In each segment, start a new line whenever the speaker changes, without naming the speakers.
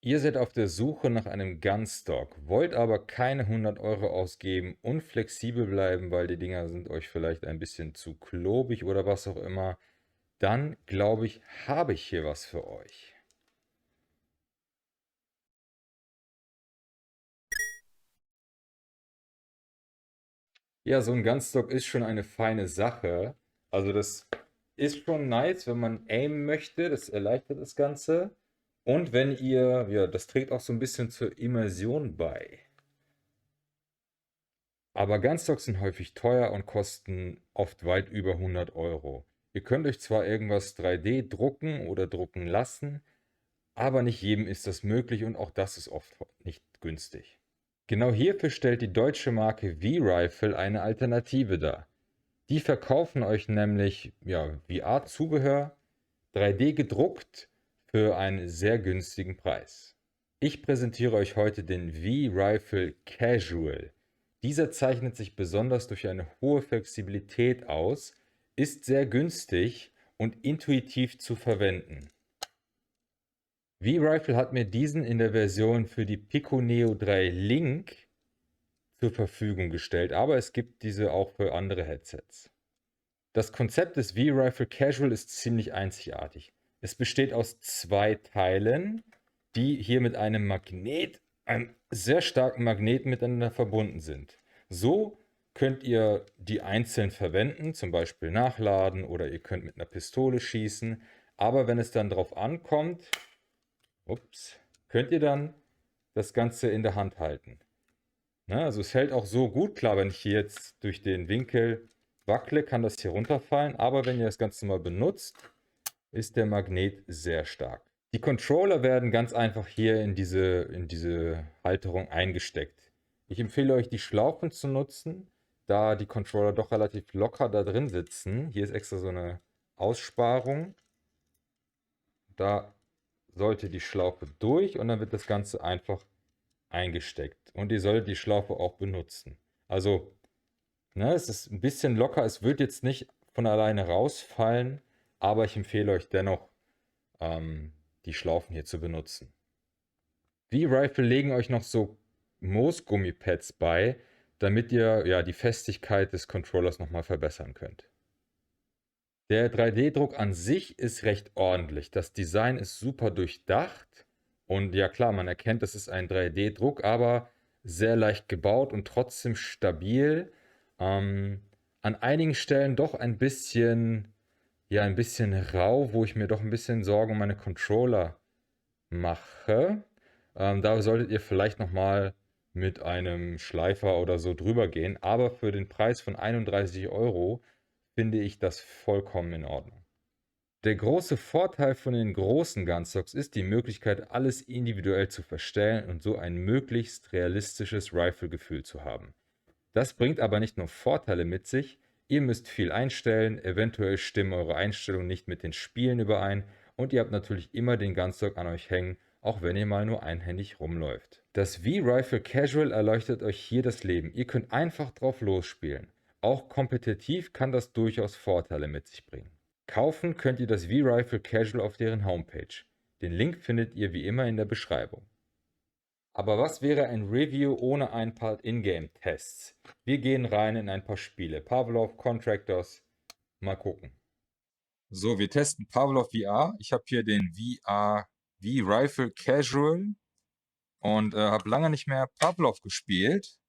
Ihr seid auf der Suche nach einem Gunstock, wollt aber keine 100 Euro ausgeben und flexibel bleiben, weil die Dinger sind euch vielleicht ein bisschen zu klobig oder was auch immer. Dann glaube ich, habe ich hier was für euch. Ja, so ein Gunstock ist schon eine feine Sache. Also das ist schon nice, wenn man aimen möchte. Das erleichtert das Ganze. Und wenn ihr, ja, das trägt auch so ein bisschen zur Immersion bei. Aber Gunstocks sind häufig teuer und kosten oft weit über 100 Euro. Ihr könnt euch zwar irgendwas 3D drucken oder drucken lassen, aber nicht jedem ist das möglich und auch das ist oft nicht günstig. Genau hierfür stellt die deutsche Marke V-Rifle eine Alternative dar. Die verkaufen euch nämlich ja, VR-Zubehör 3D gedruckt für einen sehr günstigen Preis. Ich präsentiere euch heute den V-Rifle Casual. Dieser zeichnet sich besonders durch eine hohe Flexibilität aus, ist sehr günstig und intuitiv zu verwenden. V-Rifle hat mir diesen in der Version für die Pico Neo 3 Link zur Verfügung gestellt, aber es gibt diese auch für andere Headsets. Das Konzept des V-Rifle Casual ist ziemlich einzigartig. Es besteht aus zwei Teilen, die hier mit einem sehr starken Magnet miteinander verbunden sind. So könnt ihr die einzeln verwenden, zum Beispiel nachladen oder ihr könnt mit einer Pistole schießen. Aber wenn es dann drauf ankommt, könnt ihr dann das Ganze in der Hand halten. Ne, also es hält auch so gut. Klar, wenn ich hier jetzt durch den Winkel wackle, kann das hier runterfallen. Aber wenn ihr das Ganze mal benutzt, ist der Magnet sehr stark. Die Controller werden ganz einfach hier in diese Halterung eingesteckt. Ich empfehle euch, die Schlaufen zu nutzen, da die Controller doch relativ locker da drin sitzen. Hier ist extra so eine Aussparung. Da sollte die Schlaufe durch und dann wird das Ganze einfach eingesteckt. Und ihr solltet die Schlaufe auch benutzen. Also, ne, es ist ein bisschen locker. Es wird jetzt nicht von alleine rausfallen, aber ich empfehle euch dennoch, ähm, die Schlaufen hier zu benutzen. V-Rifle legen euch noch so Moosgummipads bei, damit ihr ja die Festigkeit des Controllers nochmal verbessern könnt. Der 3D-Druck an sich ist recht ordentlich. Das Design ist super durchdacht und ja klar, man erkennt, das ist ein 3D-Druck, aber sehr leicht gebaut und trotzdem stabil. An einigen Stellen doch ein bisschen rau, wo ich mir doch ein bisschen Sorgen um meine Controller mache. Da solltet ihr vielleicht nochmal mit einem Schleifer oder so drüber gehen. Aber für den Preis von 31 Euro finde ich das vollkommen in Ordnung. Der große Vorteil von den großen Gunstocks ist die Möglichkeit, alles individuell zu verstellen und so ein möglichst realistisches Rifle-Gefühl zu haben. Das bringt aber nicht nur Vorteile mit sich, ihr müsst viel einstellen, eventuell stimmen eure Einstellungen nicht mit den Spielen überein und ihr habt natürlich immer den Gunstock an euch hängen, auch wenn ihr mal nur einhändig rumläuft. Das V-Rifle Casual erleuchtet euch hier das Leben. Ihr könnt einfach drauf losspielen. Auch kompetitiv kann das durchaus Vorteile mit sich bringen. Kaufen könnt ihr das V-Rifle Casual auf deren Homepage. Den Link findet ihr wie immer in der Beschreibung. Aber was wäre ein Review ohne ein paar Ingame-Tests? Wir gehen rein in ein paar Spiele. Pavlov, Contractors, mal gucken. So, wir testen Pavlov VR. Ich habe hier den VR V-Rifle Casual und habe lange nicht mehr Pavlov gespielt.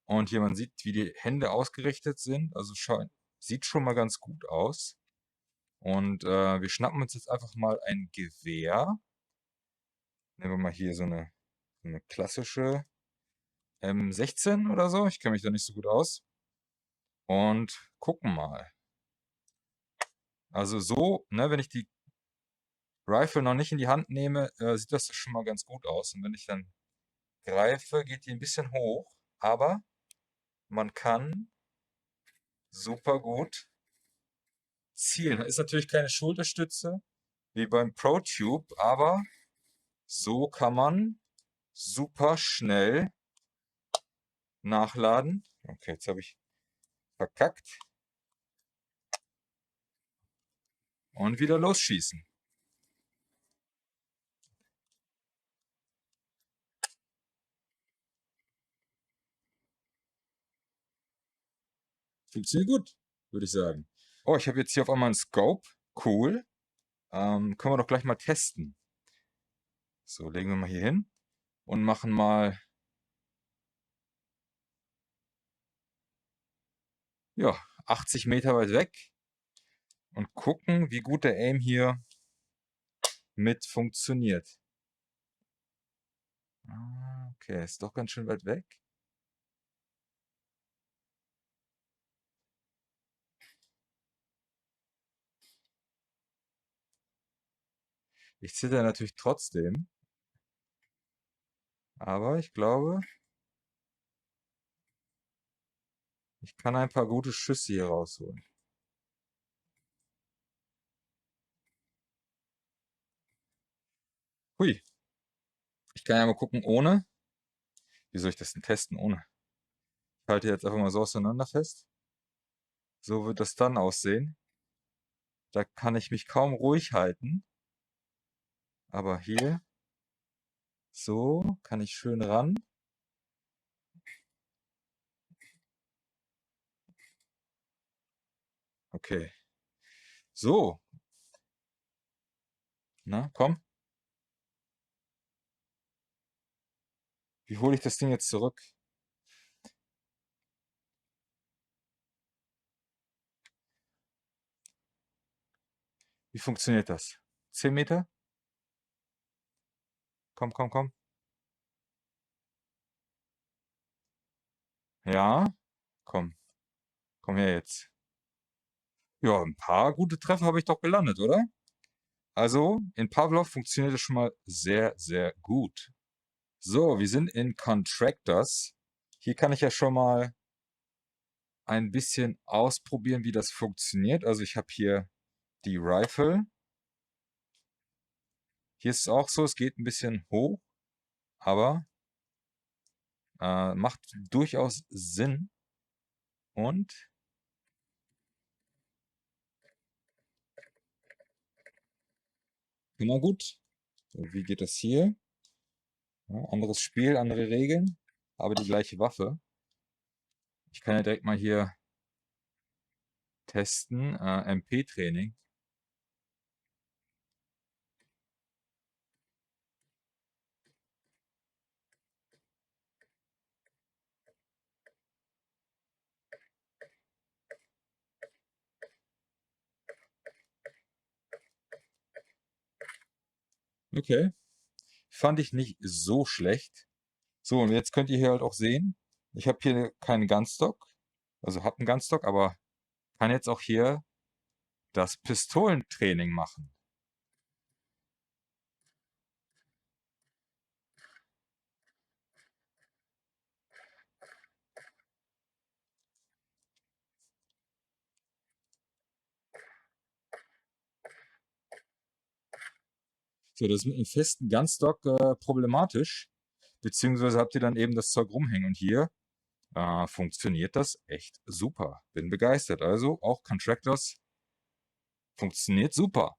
Und hier man sieht, wie die Hände ausgerichtet sind. Also sieht schon mal ganz gut aus. Und wir schnappen uns jetzt einfach mal ein Gewehr. Nehmen wir mal hier so eine klassische M16 oder so. Ich kenne mich da nicht so gut aus. Und gucken mal. Also so, ne, wenn ich die Rifle noch nicht in die Hand nehme, sieht das schon mal ganz gut aus. Und wenn ich dann greife, geht die ein bisschen hoch. Aber man kann super gut zielen. Ist natürlich keine Schulterstütze wie beim ProTube, aber so kann man super schnell nachladen. Okay, jetzt habe ich verkackt. Und wieder losschießen. Funktioniert gut, würde ich sagen. Oh, ich habe jetzt hier auf einmal einen Scope. Cool. Können wir doch gleich mal testen. So, legen wir mal hier hin und machen mal, ja, 80 Meter weit weg und gucken, wie gut der Aim hier mit funktioniert. Okay, ist doch ganz schön weit weg. Ich zitter natürlich trotzdem, aber ich glaube, ich kann ein paar gute Schüsse hier rausholen. Hui, ich kann ja mal gucken ohne. Wie soll ich das denn testen ohne? Ich halte jetzt einfach mal so auseinander fest. So wird das dann aussehen. Da kann ich mich kaum ruhig halten. Aber hier, so, kann ich schön ran. Okay. So. Na, komm. Wie hole ich das Ding jetzt zurück? Wie funktioniert das? 10 Meter? Komm, komm, komm. Ja? Komm. Komm her jetzt. Ja, ein paar gute Treffer habe ich doch gelandet, oder? Also, in Pavlov funktioniert es schon mal sehr, sehr gut. So, wir sind in Contractors. Hier kann ich ja schon mal ein bisschen ausprobieren, wie das funktioniert. Also ich habe hier die Rifle. Hier ist es auch so, es geht ein bisschen hoch, aber macht durchaus Sinn. Und immer gut. So, wie geht das hier? Ja, anderes Spiel, andere Regeln, aber die gleiche Waffe. Ich kann ja direkt mal hier testen. MP-Training. Okay. Fand ich nicht so schlecht. So, und jetzt könnt ihr hier halt auch sehen, ich habe hier keinen Gunstock, also habe einen Gunstock, aber kann jetzt auch hier das Pistolentraining machen. So, das ist mit einem festen Gunstock problematisch, beziehungsweise habt ihr dann eben das Zeug rumhängen und hier funktioniert das echt super. Bin begeistert. Also auch Contractors funktioniert super.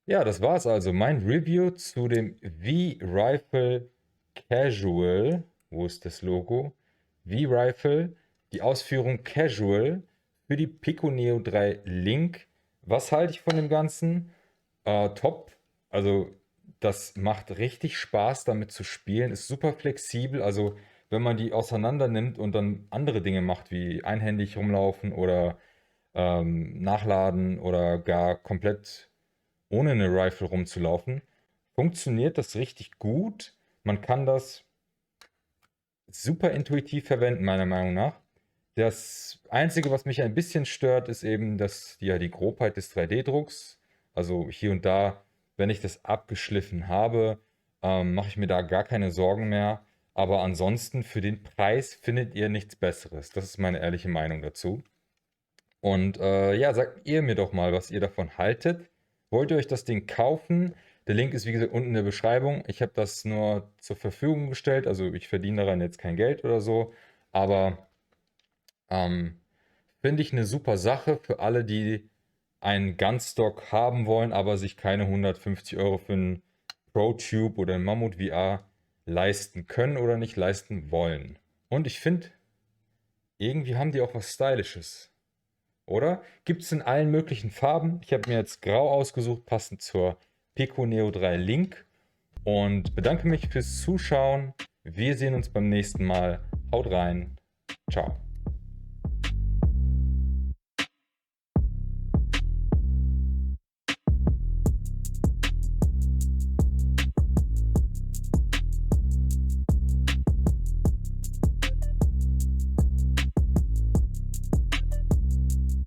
Ja, das war's also. Mein Review zu dem V-Rifle Casual. Wo ist das Logo? V-Rifle, die Ausführung Casual für die Pico Neo 3 Link. Was halte ich von dem Ganzen? Top. Also, das macht richtig Spaß, damit zu spielen. Ist super flexibel. Also, wenn man die auseinander nimmt und dann andere Dinge macht, wie einhändig rumlaufen oder nachladen oder gar komplett ohne eine Rifle rumzulaufen, funktioniert das richtig gut. Man kann das super intuitiv verwenden, meiner Meinung nach. Das Einzige, was mich ein bisschen stört, ist eben die Grobheit des 3D-Drucks. Also hier und da, wenn ich das abgeschliffen habe, mache ich mir da gar keine Sorgen mehr. Aber ansonsten, für den Preis findet ihr nichts Besseres. Das ist meine ehrliche Meinung dazu. Und ja, sagt ihr mir doch mal, was ihr davon haltet. Wollt ihr euch das Ding kaufen? Der Link ist wie gesagt unten in der Beschreibung. Ich habe das nur zur Verfügung gestellt. Also ich verdiene daran jetzt kein Geld oder so. Aber ähm, finde ich eine super Sache für alle, die einen Gunstock haben wollen, aber sich keine 150 Euro für einen ProTube oder einen Mammut VR leisten können oder nicht leisten wollen. Und ich finde, irgendwie haben die auch was Stylisches. oder? Gibt es in allen möglichen Farben. Ich habe mir jetzt grau ausgesucht, passend zur Pico Neo 3 Link. Und bedanke mich fürs Zuschauen. Wir sehen uns beim nächsten Mal. Haut rein. Ciao.